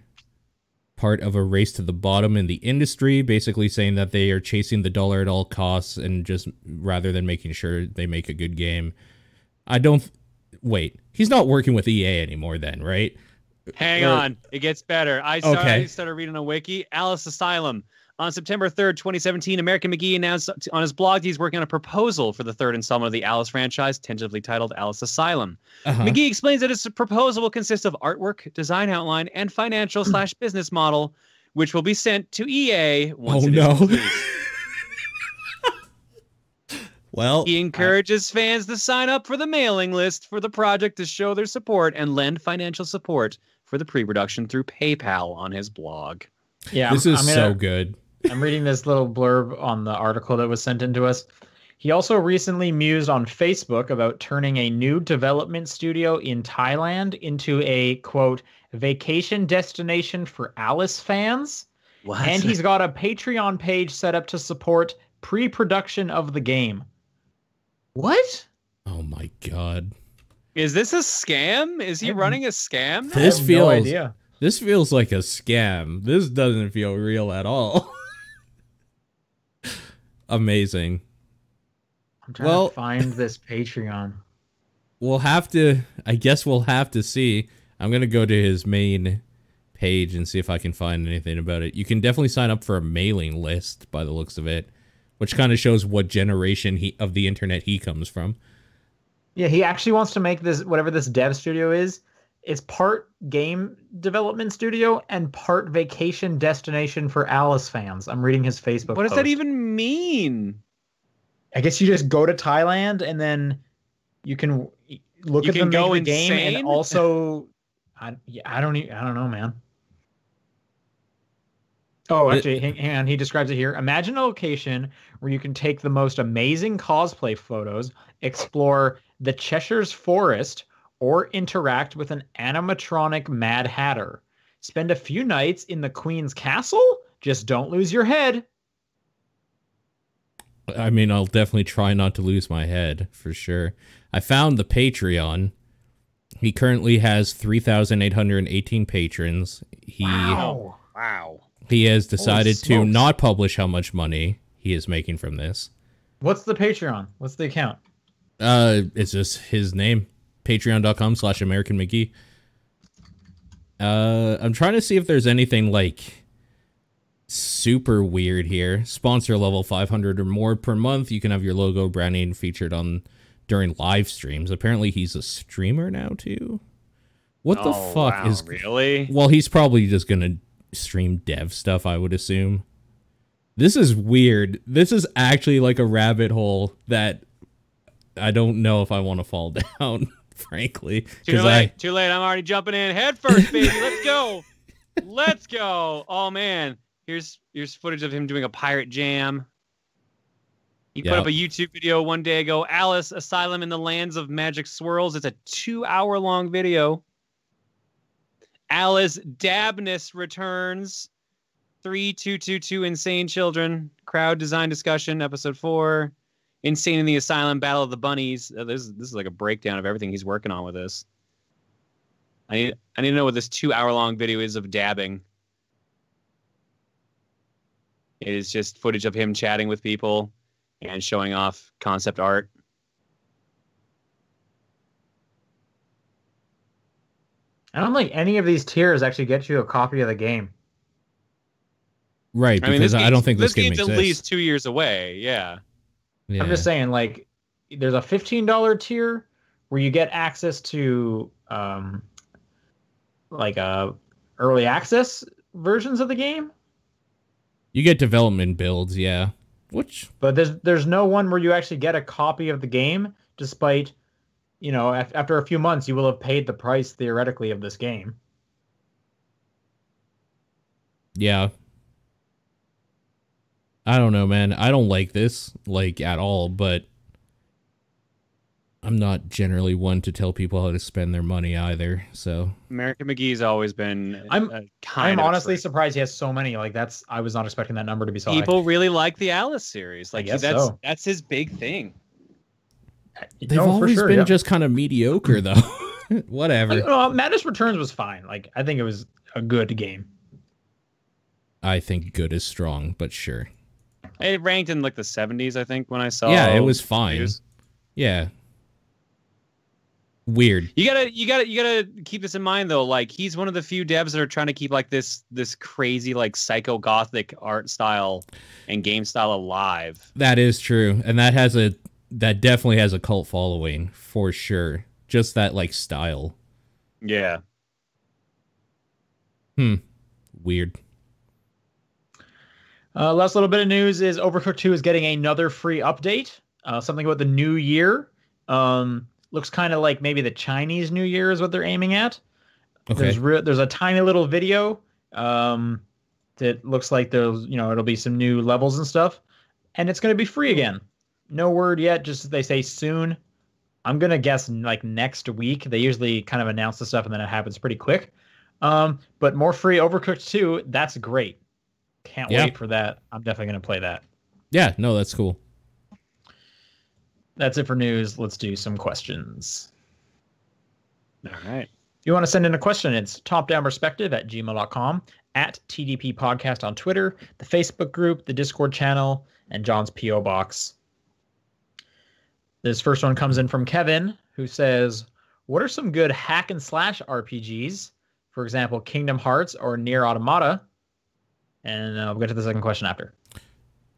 part of a race to the bottom in the industry, basically saying that they are chasing the dollar at all costs and just rather than making sure they make a good game. Wait, he's not working with EA anymore then, right? Hang on, it gets better. I started reading a wiki. Alice Asylum. On September 3rd, 2017, American McGee announced on his blog he's working on a proposal for the third installment of the Alice franchise, tentatively titled Alice Asylum. McGee explains that his proposal will consist of artwork, design outline, and financial/business model, which will be sent to EA once it is complete. Well, he encourages fans to sign up for the mailing list for the project to show their support and lend financial support for the pre-production through PayPal on his blog. Yeah, this is so good. I'm reading this little blurb on the article that was sent in to us. He also recently mused on Facebook about turning a new development studio in Thailand into a, quote, vacation destination for Alice fans. What? And he's got a Patreon page set up to support pre-production of the game. What? Oh my god. Is this a scam? Is he running a scam? This feels, no idea. This feels like a scam. This doesn't feel real at all. Amazing. I'm trying to find this Patreon. I guess we'll have to see. I'm going to go to his main page and see if I can find anything about it. You can definitely sign up for a mailing list by the looks of it, which kind of shows what generation of the internet he comes from. Yeah, he actually wants to make this, whatever this dev studio is, it's part game development studio and part vacation destination for Alice fans. I'm reading his Facebook What does post. that even mean? I guess you just go to Thailand and then you can look at the game and also I don't know, man. Oh, actually, hang on. He describes it here. Imagine a location where you can take the most amazing cosplay photos, explore the Cheshire's forest, or interact with an animatronic Mad Hatter. Spend a few nights in the Queen's castle? Just don't lose your head. I mean, I'll definitely try not to lose my head, for sure. I found the Patreon. He currently has 3,818 patrons. Wow. He has decided to not publish how much money he is making from this. What's the Patreon? What's the account? It's just his name. Patreon.com/AmericanMcGee. I'm trying to see if there's anything like super weird here. Sponsor level 500 or more per month. You can have your logo branding featured on during live streams. Apparently he's a streamer now too. What the fuck is really? Well, he's probably just gonna stream dev stuff, I would assume. This is weird. This is actually like a rabbit hole that I don't know if I want to fall down. Frankly, too late. I'm already jumping in head first, baby. Let's go. Let's go. Oh man, here's footage of him doing a pirate jam. He put up a YouTube video one day ago. Alice Asylum in the Lands of Magic Swirls. It's a 2-hour-long video. Alice Dabness returns. 3222 Insane Children. Crowd design discussion. Episode 4. Insane in the Asylum, Battle of the Bunnies. This is like a breakdown of everything he's working on with this. I need to know what this 2-hour-long video is of dabbing. It is just footage of him chatting with people and showing off concept art. I don't think any of these tiers actually get you a copy of the game. Right, because I don't think this game game's exists. at least 2 years away, yeah. I'm just saying, like, there's a $15 tier where you get access to early access versions of the game. You get development builds, yeah. But there's no one where you actually get a copy of the game, despite, you know, after a few months you will have paid the price theoretically of this game. Yeah. I don't know, man. I don't like this, like, at all, but I'm not generally one to tell people how to spend their money either, so. American McGee's always been I'm honestly surprised he has so many. Like, I was not expecting that number to be so high. People really like the Alice series. Like, that's his big thing. They've always been just kind of mediocre, though. Whatever. Madness Returns was fine. Like, I think it was a good game. I think good is strong, but sure. It ranked in like the 70s, I think, when I saw. Yeah, it was fine. Yeah. Weird. You gotta keep this in mind though. Like he's one of the few devs that are trying to keep like this crazy like psycho gothic art style and game style alive. That is true, and that definitely has a cult following for sure. Just that like style. Yeah. Weird. Last little bit of news is Overcooked 2 is getting another free update. Something about the new year. Looks kind of like maybe the Chinese New Year is what they're aiming at. Okay. There's a tiny little video that looks like it'll be some new levels and stuff, and it's going to be free again. No word yet, just they say soon. I'm going to guess like next week. They usually kind of announce the stuff and then it happens pretty quick. But more free Overcooked 2, that's great. Can't wait for that. I'm definitely going to play that. Yeah, no, that's cool. That's it for news. Let's do some questions. All right. If you want to send in a question, it's topdownperspective@gmail.com, at TDP Podcast on Twitter, the Facebook group, the Discord channel, and John's P.O. Box. This first one comes in from Kevin, who says, what are some good hack and slash RPGs? For example, Kingdom Hearts or Nier Automata? And we'll get to the second question after.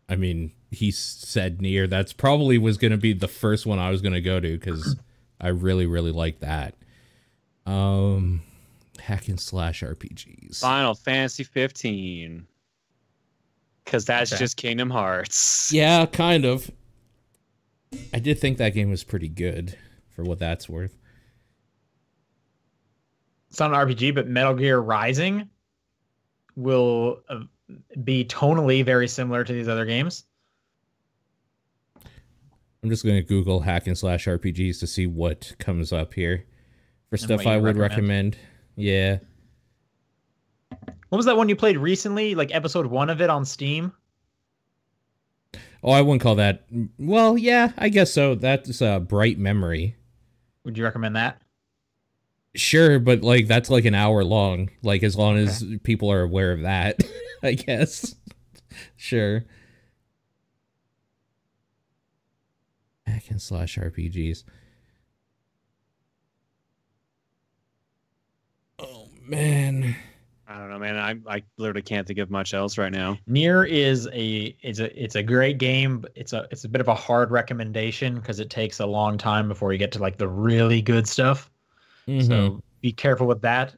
I mean, he said Nier. That's probably was going to be the first one I was going to go to because I really, really like that. Hack and slash RPGs. Final Fantasy 15. Because that's just Kingdom Hearts. Yeah, kind of. I did think that game was pretty good for what that's worth. It's not an RPG, but Metal Gear Rising will be tonally very similar to these other games. I'm just going to Google hack and slash RPGs to see what comes up here for stuff I would recommend. Yeah. What was that one you played recently? Like episode 1 of it on Steam? Oh, I wouldn't call that. Well, yeah, I guess so. That's a Bright Memory. Would you recommend that? Sure, but like that's like an hour long. Like as long as people are aware of that, I guess. Sure. Hack and slash RPGs. Oh man. I don't know, man. I literally can't think of much else right now. Nier is it's a great game. But it's a bit of a hard recommendation because it takes a long time before you get to like the really good stuff. Mm-hmm. So be careful with that.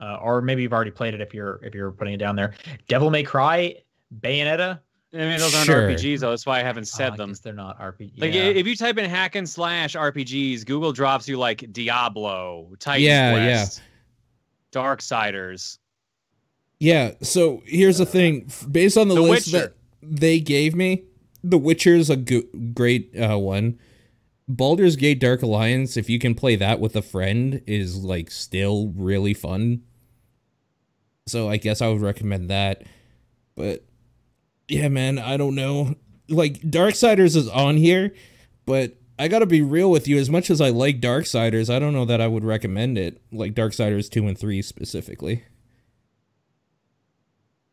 Or maybe you've already played it if you're putting it down there. Devil May Cry, Bayonetta. I mean, those aren't RPGs though. That's why I haven't said them. They're not RPGs. Like if you type in hack and slash RPGs, Google drops you like Diablo, Titan Quest, Darksiders. Yeah, so here's the thing. Based on the list Witcher. that they gave me, The Witcher's a great one. Baldur's Gate Dark Alliance, if you can play that with a friend, is like still really fun. So I guess I would recommend that. But yeah, man, I don't know. Like Darksiders is on here, but I gotta be real with you. As much as I like Darksiders, I don't know that I would recommend it. Like Darksiders 2 and 3 specifically.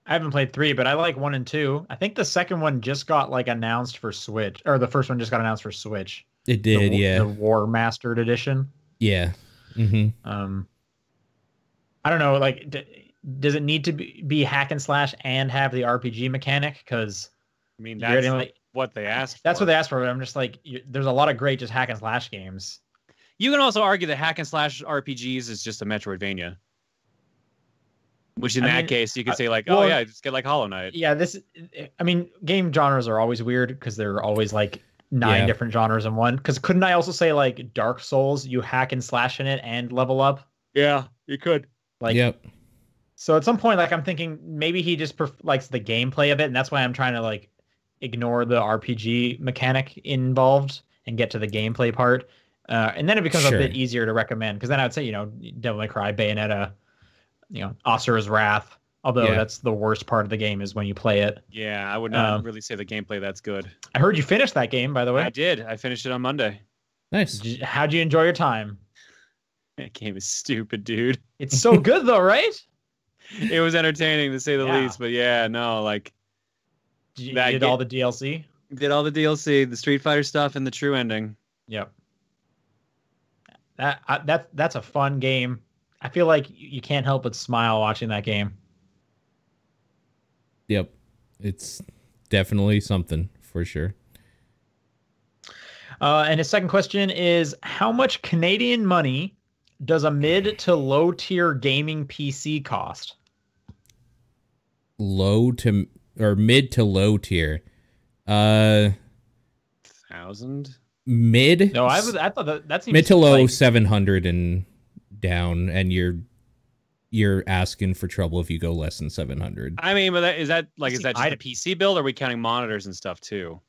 I haven't played 3, but I like 1 and 2. I think the second one just got like announced for Switch, or the first one just got announced for Switch. It did, The War Mastered Edition. Yeah. Mm-hmm. I don't know. Like, does it need to be hack and slash and have the RPG mechanic? Because I mean, that's what they asked for. That's what they asked for. But I'm just like, there's a lot of great just hack and slash games. You can also argue that hack and slash RPGs is just a Metroidvania. Which in that case, you could say like, oh yeah, just get like Hollow Knight. Yeah, game genres are always weird because they're always like 9 different genres in one. Because couldn't I also say like Dark Souls, you hack and slash in it and level up? Yeah, you could. Like, yep. So at some point, like I'm thinking maybe he just likes the gameplay of it, and that's why I'm trying to like ignore the RPG mechanic involved and get to the gameplay part. And then it becomes a bit easier to recommend because then I would say, Devil May Cry, Bayonetta, Asura's Wrath. Although that's the worst part of the game is when you play it. Yeah, I would not really say the gameplay that's good. I heard you finished that game, by the way. I did. I finished it on Monday. Nice. How'd you enjoy your time? That game is stupid, dude. It's so good though, right? It was entertaining to say the least, but yeah, no, like you did all the DLC? Did all the DLC, the Street Fighter stuff, and the true ending. Yep. That's a fun game. I feel like you can't help but smile watching that game. Yep. It's definitely something for sure. And his second question is, how much Canadian money does a mid to low tier gaming PC cost? Mid to low tier. 1,000? Mid? No, I thought that seems mid to low like, 700 and down, and you're asking for trouble if you go less than 700. I mean, but is that just a I PC build, or are we counting monitors and stuff too?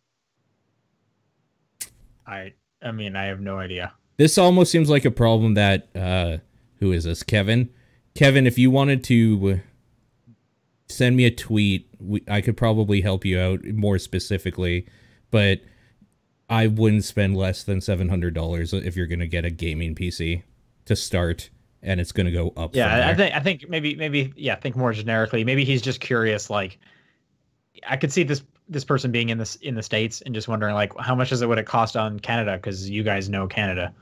I mean, I have no idea. This almost seems like a problem that who is this? Kevin, if you wanted to send me a tweet, I could probably help you out more specifically, but I wouldn't spend less than $700 if you're going to get a gaming PC to start, and it's going to go up. Yeah, I think maybe yeah, think more generically. Maybe he's just curious. Like, I could see this person being in the States and just wondering, like, how much would it cost on Canada, because you guys know Canada.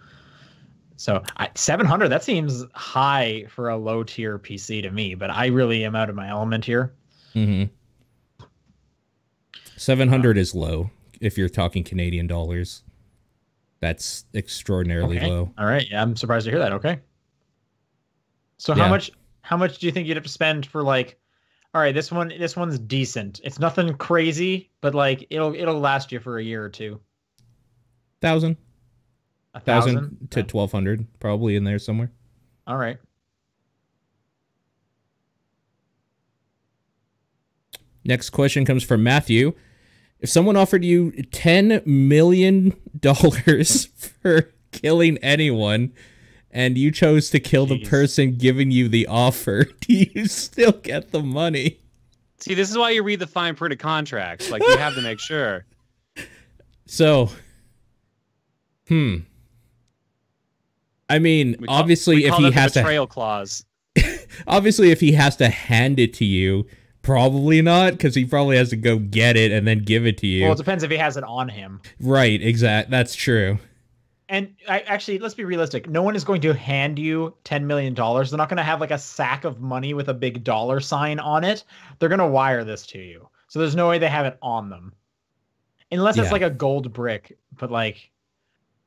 So 700, that seems high for a low tier PC to me, but I really am out of my element here. 700 is low if you're talking Canadian dollars. That's extraordinarily low. All right, yeah, I'm surprised to hear that. Okay. So how much do you think you'd have to spend for, like, all right, this one's decent. It's nothing crazy, but like it'll last you for a year or two. 1,000. 1,000 to 1,200, probably in there somewhere. All right. Next question comes from Matthew. If someone offered you $10 million for killing anyone, and you chose to kill the person giving you the offer, do you still get the money? See, this is why you read the fine print of contracts. Like, you have to make sure. So, I mean, obviously, if he has the betrayal clause. Obviously, if he has to hand it to you, probably not, because he probably has to go get it and then give it to you. Well, it depends if he has it on him. Right, exact. That's true. And actually, let's be realistic. No one is going to hand you $10 million. They're not going to have like a sack of money with a big dollar sign on it. They're going to wire this to you. So there's no way they have it on them. Unless it's like a gold brick, but like,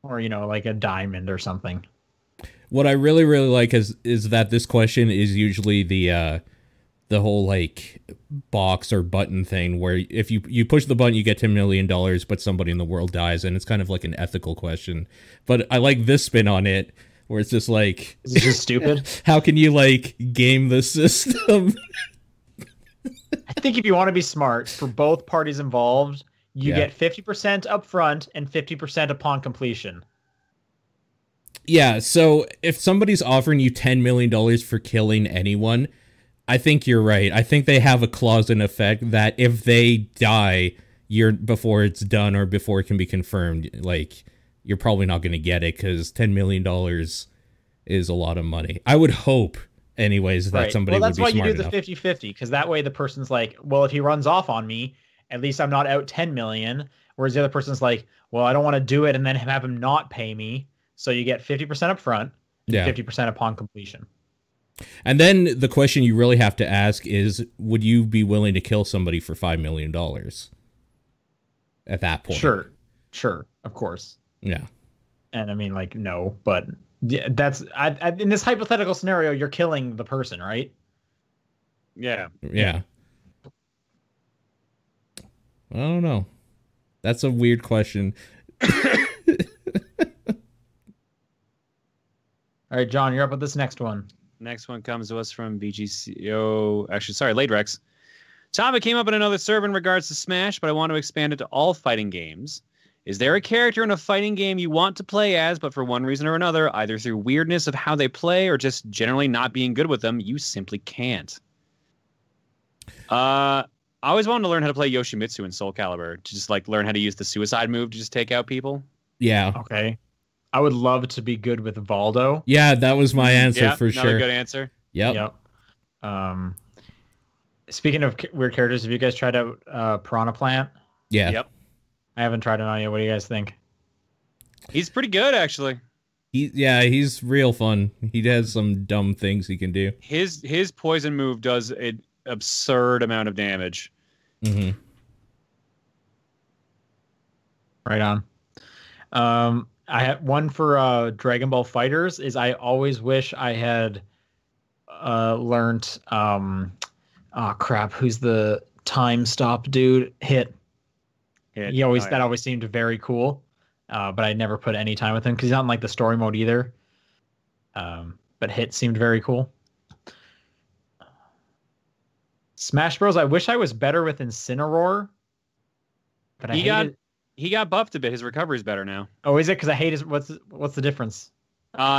or, you know, like a diamond or something. What I really, really like is that this question is usually the whole like box or button thing where if you push the button you get $10 million, but somebody in the world dies, and it's kind of like an ethical question. But I like this spin on it where it's just like, is this just stupid? How can you like game the system? I think if you want to be smart for both parties involved, you get 50% up front and 50% upon completion. Yeah, so if somebody's offering you $10 million for killing anyone, I think you're right. I think they have a clause in effect that if they die before it's done or before it can be confirmed, like, you're probably not going to get it, because $10 million is a lot of money. I would hope, anyways, that somebody would be smart enough. Well, that's why you do the 50-50, because that way the person's like, well, if he runs off on me, at least I'm not out 10 million. Whereas the other person's like, well, I don't want to do it and then have him not pay me. So you get 50% up front and 50% upon completion. And then the question you really have to ask is, would you be willing to kill somebody for $5 million at that point? Sure, of course. Yeah. And I mean, like, no, but that's in this hypothetical scenario, you're killing the person, right? Yeah. Yeah. I don't know. That's a weird question. All right, John, you're up with this next one. Next one comes to us from VGCO. Actually, sorry, Laterex. Topic came up in another server in regards to Smash, but I want to expand it to all fighting games. Is there a character in a fighting game you want to play as, but for one reason or another, either through weirdness of how they play or just generally not being good with them, you simply can't? I always wanted to learn how to play Yoshimitsu in Soul Calibur, to just like learn how to use the suicide move to just take out people. Yeah. Okay. I would love to be good with Valdo. Yeah, that was my answer for sure. Another good answer. Yep. Speaking of weird characters, have you guys tried out Piranha Plant? Yeah. Yep. I haven't tried it on yet. What do you guys think? He's pretty good, actually. He's real fun. He has some dumb things he can do. His poison move does an absurd amount of damage. Mm-hmm. Right on. I have one for Dragon Ball Fighters. Is I always wish I had learned. Oh crap! Who's the time stop dude? Hit. He always that always seemed very cool. But I never put any time with him because he's not in like the story mode either. But Hit seemed very cool. Smash Bros. I wish I was better with Incineroar. But he got buffed a bit. His recovery's better now. Oh, is it? Because I hate his. What's the difference?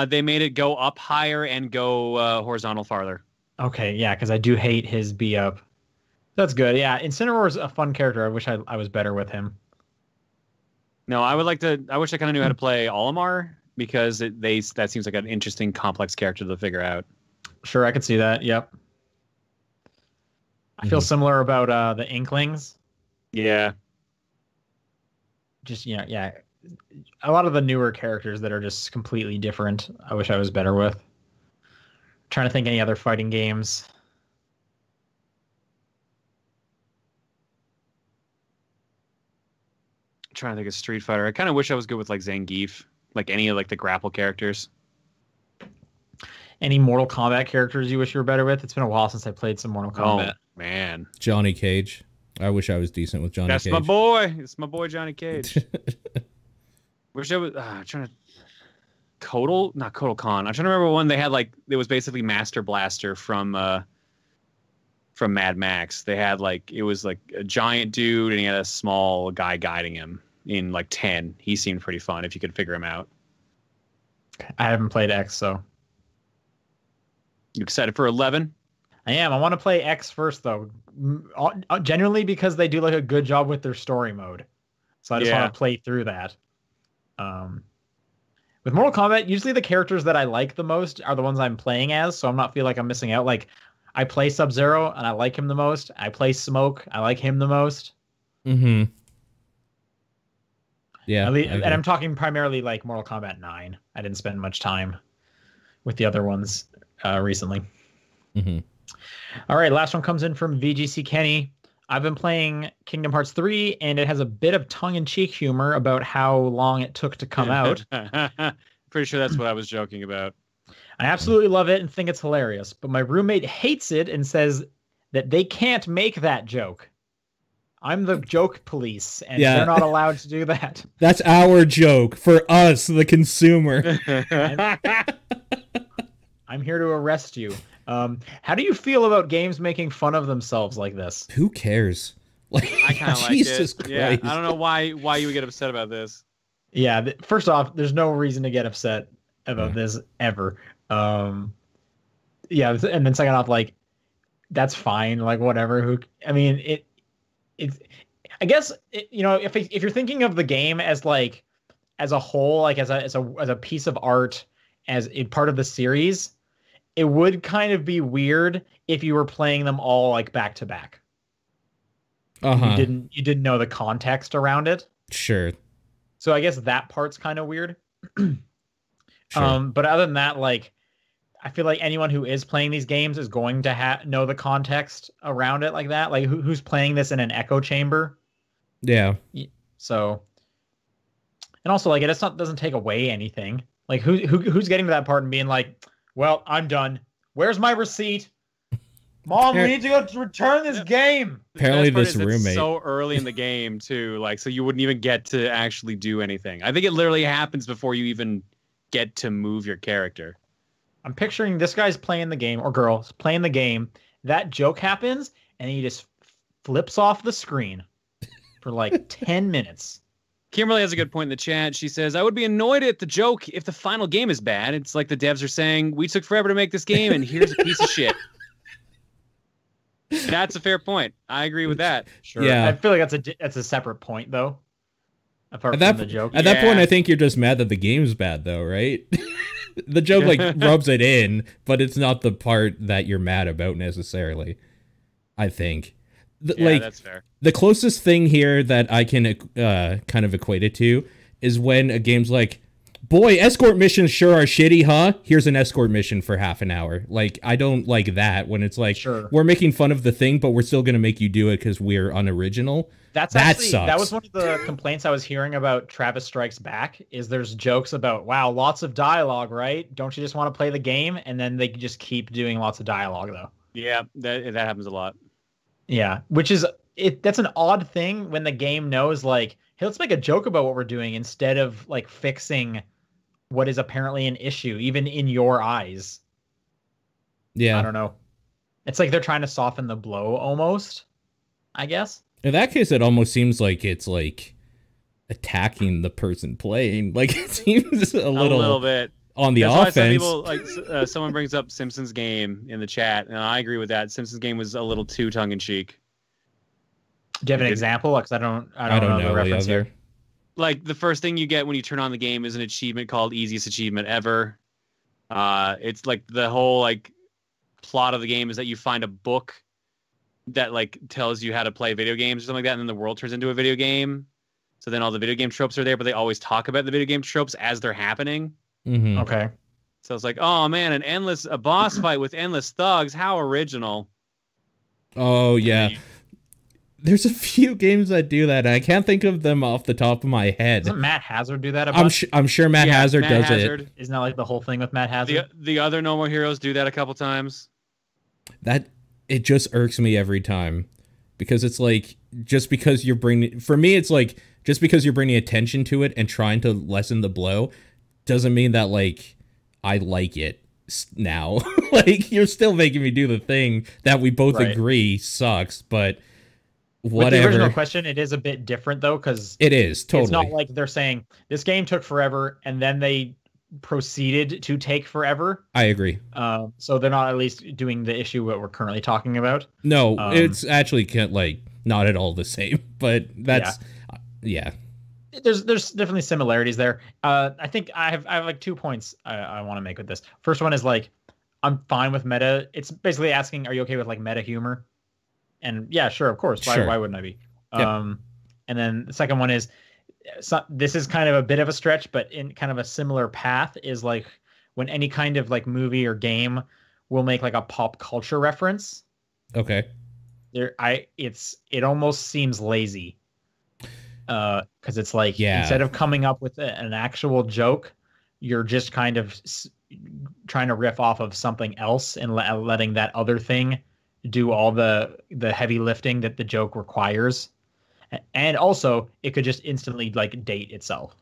They made it go up higher and go horizontal farther. Okay, yeah, because I do hate his B up. That's good. Yeah, Incineroar's a fun character. I wish I was better with him. No, I would like to. I wish I kind of knew how to play Olimar because that seems like an interesting, complex character to figure out. Sure, I could see that. Yep. I feel similar about the Inklings. Yeah. Just yeah, a lot of the newer characters that are just completely different. I wish I was better with. Trying to think any other fighting games. Trying to think of Street Fighter. I kind of wish I was good with like Zangief, like any of like the grapple characters. Any Mortal Kombat characters you wish you were better with? It's been a while since I played some Mortal Kombat. Oh, man. Johnny Cage. I wish I was decent with Johnny Cage. That's my boy. It's my boy Johnny Cage. Wish I was trying to not Kotal Khan. I'm trying to remember one they had like it was basically Master Blaster from Mad Max. They had like it was like a giant dude and he had a small guy guiding him in like 10. He seemed pretty fun if you could figure him out. I haven't played X, so You excited for 11? I am. I want to play X first though. Genuinely because they do like a good job with their story mode. So I just want to play through that. With Mortal Kombat, usually the characters that I like the most are the ones I'm playing as, so I'm not feel like I'm missing out. Like I play Sub-Zero and I like him the most. I play Smoke, I like him the most. Mm-hmm. Yeah. And I'm talking primarily like Mortal Kombat 9. I didn't spend much time with the other ones recently. Mm-hmm. All right, last one comes in from VGC Kenny. I've been playing Kingdom Hearts 3, and it has a bit of tongue-in-cheek humor about how long it took to come out. Pretty sure that's what I was joking about. I absolutely love it and think it's hilarious, but my roommate hates it and says that they can't make that joke. I'm the joke police, and they're not allowed to do that. That's our joke for us, the consumer. I'm here to arrest you. How do you feel about games making fun of themselves like this? Who cares? Like, I kind of like Jesus it. Christ. Yeah, I don't know why you would get upset about this. Yeah, first off, there's no reason to get upset about this ever. Yeah, and then second off, like that's fine. Like whatever. I mean, I guess if you're thinking of the game as like as a whole, like as a piece of art, as a part of the series. It would kind of be weird if you were playing them all like back to back. Uh-huh. You didn't know the context around it. Sure. So I guess that part's kind of weird. Sure. But other than that, like I feel like anyone who is playing these games is going to know the context around it like that. Like who's playing this in an echo chamber? Yeah. So, and also like it doesn't take away anything. Like who's getting to that part and being like, well, I'm done. Where's my receipt? Mom, we need to go to return this game. Apparently this roommate. It's so early in the game too, like so you wouldn't even get to actually do anything. I think it literally happens before you even get to move your character. I'm picturing this guy's playing the game, or girl's playing the game. That joke happens, and he just flips off the screen for like 10 minutes. Kimberly has a good point in the chat. She says, I would be annoyed at the joke if the final game is bad. It's like the devs are saying, we took forever to make this game, and here's a piece of shit. That's a fair point. I agree with that. Sure. Yeah. I feel like that's a separate point, though. Apart from the joke. At that point, I think you're just mad that the game's bad, though, right? The joke, like, rubs it in, but it's not the part that you're mad about, necessarily. I think. That's fair. The closest thing here that I can kind of equate it to is when a game's like, boy, escort missions sure are shitty, huh? Here's an escort mission for half an hour. Like, I don't like that when it's like, Sure. we're making fun of the thing, but we're still going to make you do it because we're unoriginal. That sucks. Was one of the complaints I was hearing about Travis Strikes Back, is there's jokes about, wow, lots of dialogue, right? Don't you just want to play the game? And then they just keep doing lots of dialogue, though. Yeah, that happens a lot. Yeah, which is, that's an odd thing when the game knows, like, hey, let's make a joke about what we're doing instead of, like, fixing what is apparently an issue, even in your eyes. Yeah. I don't know. It's like they're trying to soften the blow, almost, I guess. In that case, it almost seems like it's like attacking the person playing. Like, it seems a little bit on the That's offense. Why some people, like, someone brings up Simpsons Game in the chat, and I agree with that. Simpsons Game was a little too tongue in cheek. Do you have an example? Because I don't know the reference here. Like, the first thing you get when you turn on the game is an achievement called Easiest Achievement Ever. It's like the whole like plot of the game is that you find a book that like tells you how to play video games or something like that, and then the world turns into a video game. So then all the video game tropes are there, but they always talk about the video game tropes as they're happening. Mm-hmm. Okay. So it's like, oh man, a boss fight with endless thugs. How original. Oh yeah. There's a few games that do that. And I can't think of them off the top of my head. Doesn't Matt Hazard do that a bunch? I'm sure Matt Hazard does it. Isn't that like the whole thing with Matt Hazard? The other No More Heroes do that a couple times. That it just irks me every time, because it's like, just because you're bringing, for me it's like, just because you're bringing attention to it and trying to lessen the blow doesn't mean that like I like it now. Like, you're still making me do the thing that we both agree sucks, but whatever. With the original question, it is a bit different though, because it is totally. It's not like they're saying this game took forever and then they proceeded to take forever. I agree. So they're not at least doing the issue what we're currently talking about. No, it's actually like not at all the same, but that's yeah. There's definitely similarities there. I think I have like 2 points I want to make with this. First one is like, I'm fine with meta. It's basically asking, are you okay with like meta humor? And yeah, sure, of course. Why wouldn't I be? Yep. And then the second one is, this is kind of a bit of a stretch, but in kind of a similar path, is like when any kind of like movie or game will make like a pop culture reference. Okay. It almost seems lazy. Because it's like, instead of coming up with an actual joke, you're just kind of trying to riff off of something else and letting that other thing do all the heavy lifting that the joke requires. And also, it could just instantly like date itself.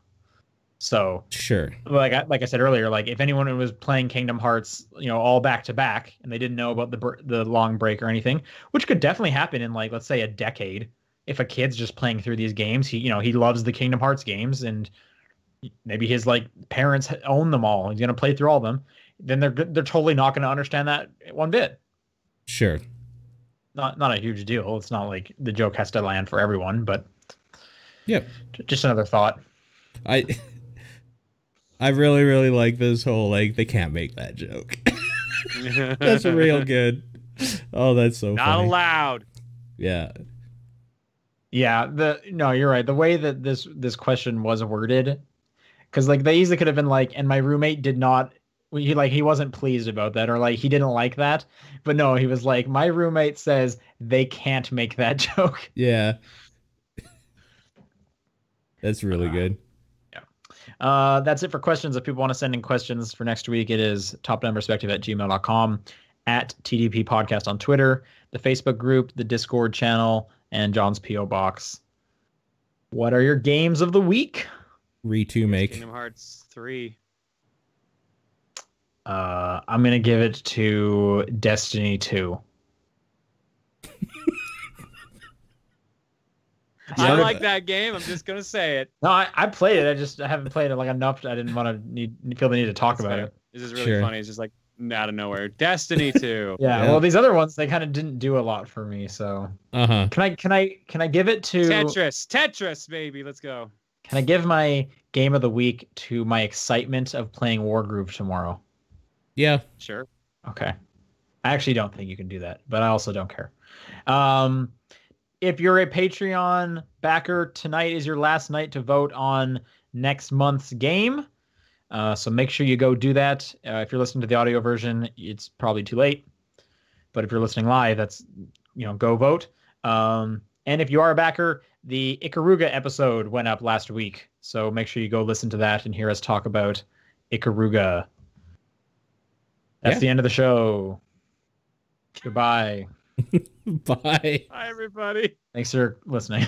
So sure, like I said earlier, like if anyone was playing Kingdom Hearts, all back to back, and they didn't know about the long break or anything, which could definitely happen in like, let's say, a decade. If a kid's just playing through these games, he loves the Kingdom Hearts games, and maybe his like parents own them all. He's gonna play through all of them. Then they're totally not gonna understand that one bit. Sure. Not a huge deal. It's not like the joke has to land for everyone, but yeah, just another thought. I really, really like this whole like they can't make that joke. That's real good. Oh, that's so not funny. allowed. Yeah. Yeah, no, you're right. The way that this question was worded, because like they easily could have been like, and my roommate did not. He wasn't pleased about that, or like he didn't like that. But no, he was like, my roommate says they can't make that joke. Yeah. That's really good. Yeah. That's it for questions. If people want to send in questions for next week, it is topdownperspective@gmail.com, at TDP Podcast on Twitter, the Facebook group, the Discord channel, and John's P.O. Box. What are your games of the week? Make Kingdom Hearts 3. I'm gonna give it to Destiny 2. I like that game. I'm just gonna say it. No, I played it. I haven't played it like enough. I didn't want to feel the need to talk about it. This is really funny. It's just like out of nowhere. Destiny 2. Yeah. Well, these other ones, they kind of didn't do a lot for me. So can I give it to Tetris, baby? Let's go. Can I give my game of the week to my excitement of playing Wargroove tomorrow? Yeah. Sure. Okay. I actually don't think you can do that, but I also don't care. If you're a Patreon backer, tonight is your last night to vote on next month's game. So make sure you go do that. If you're listening to the audio version, it's probably too late. But if you're listening live, that's, go vote. And if you are a backer, the Ikaruga episode went up last week. So make sure you go listen to that and hear us talk about Ikaruga. That's the end of the show. Goodbye. Bye. Bye, everybody. Thanks for listening.